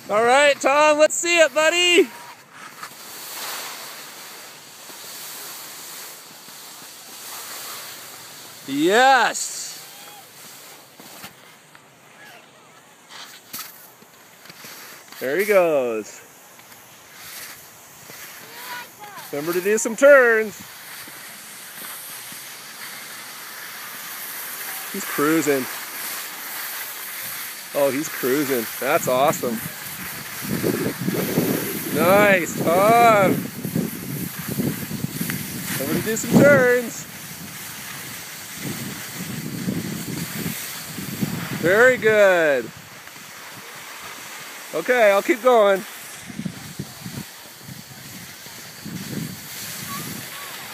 All right, Tom, let's see it, buddy. Yes. There he goes. Remember to do some turns. He's cruising. Oh, he's cruising. That's awesome. Nice, Tom. Remember to do some turns. Very good. Okay, I'll keep going.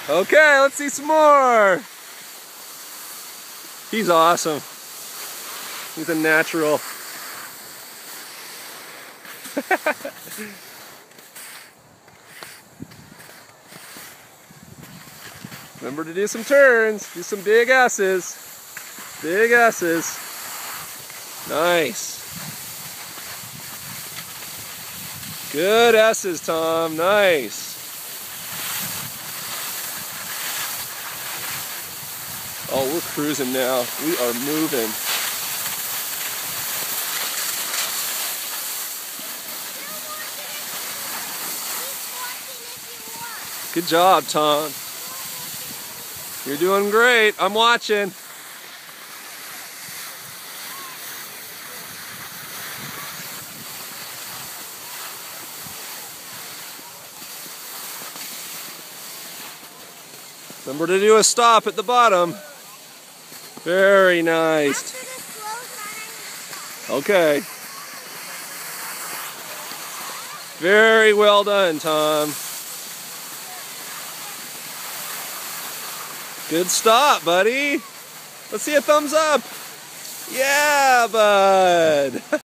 Okay, let's see some more. He's awesome. He's a natural. Remember to do some turns. Do some big S's. Big S's. Nice. Good S's, Tom. Nice. Oh, we're cruising now. We are moving. Good job, Tom. You're doing great. I'm watching. Remember to do a stop at the bottom. Very nice. Okay. Very well done, Tom. Good stop, buddy. Let's see a thumbs up. Yeah, bud.